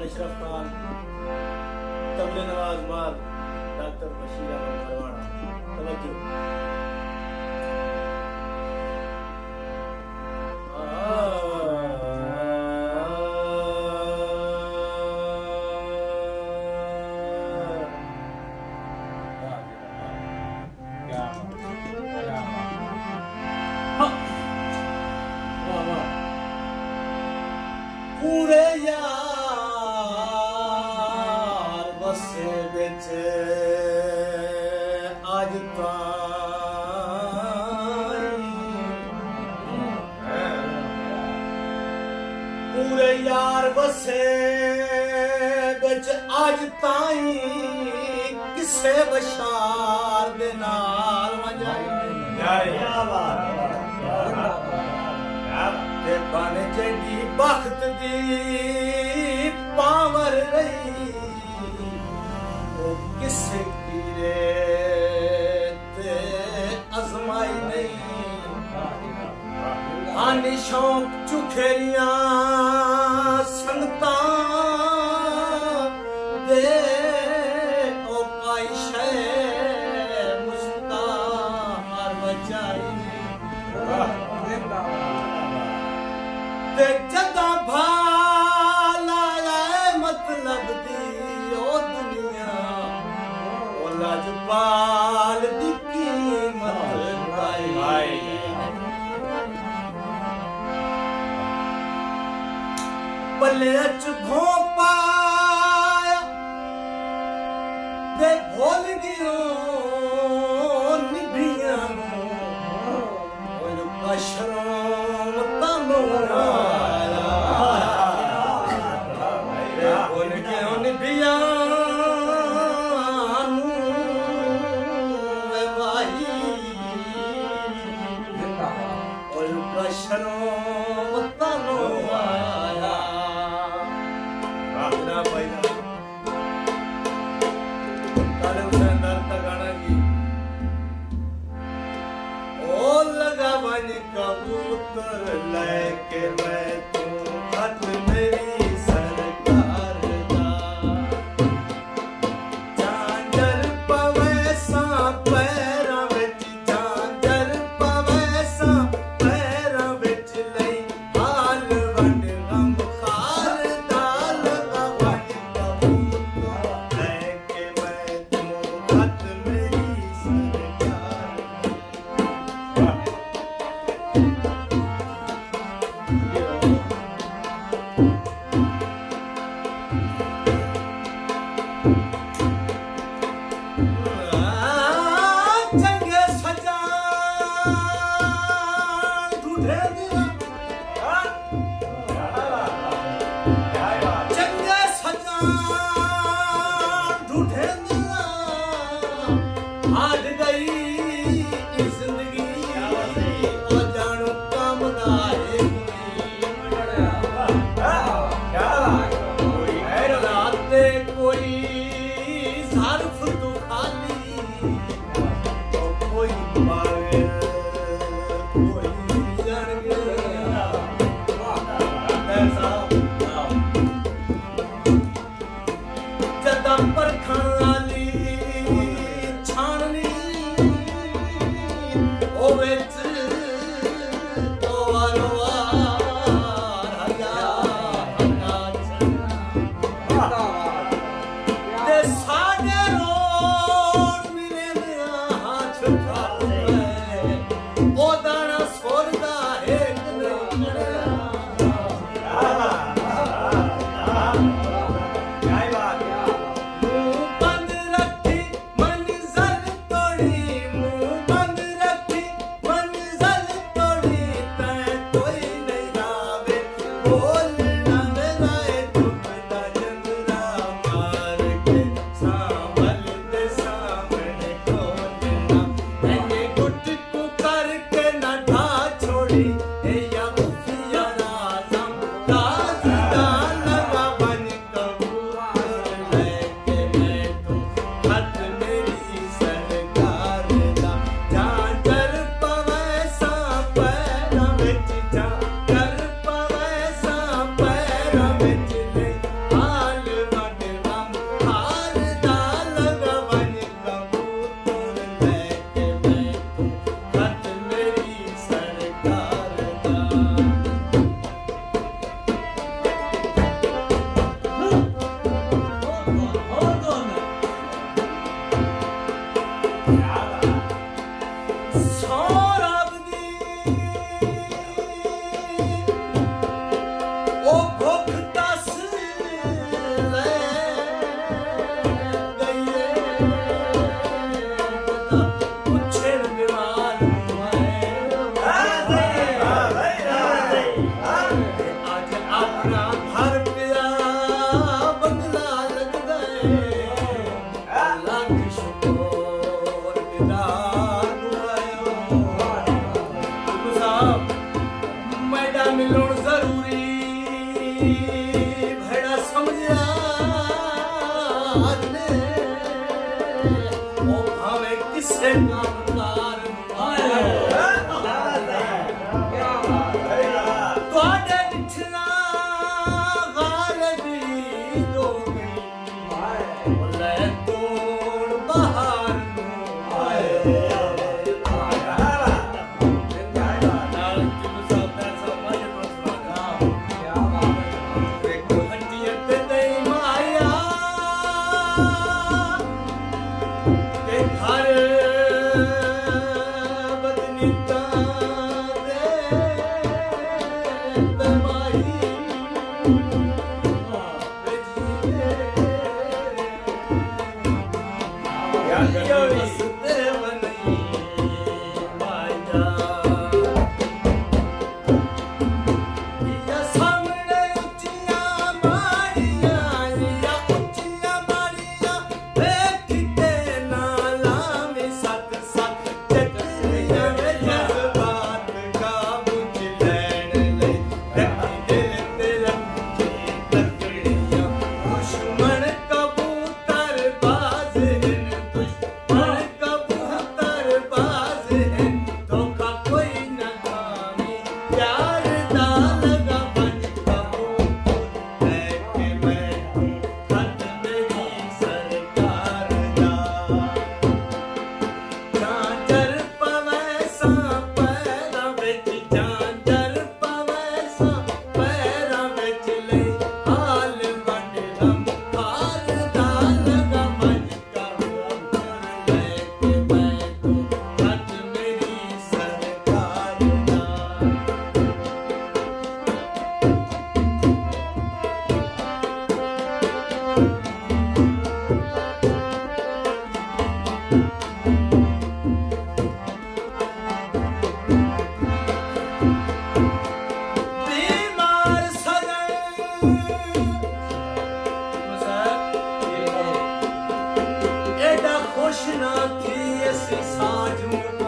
अशरफ खान, तबले नवाज माल, डॉक्टर बशीर अहमद भरवाना। तवज्जो। पूरे यार बसे बिच अज पूरे यार बसे बिच अज ताई किसे बशार दे नाल मजाई ते बन जेडी बख्त दी पावर रही वो किसे कीरे ते अजमाई नहीं। आनी शौक चुखेरियां संगतां दे ओ काई शे मुस्तार बचाई ते जदा भाला मतलब दी ओ दुनिया ओ लाजपाल दी कीमत पाई। पले च पाया ते भूल गियो निभियां और कशरों तनो कबूतर लेके मैं तू खत मेरी सरकार दा झांझर पवे सा पैरां विच झांझर पवे सा पैरां विच लई हाल वंड गम खार दा लगा वंड कबूतर लेके मैं तू खत मेरी सरकार दा। कृष्णा की ऐसी साझ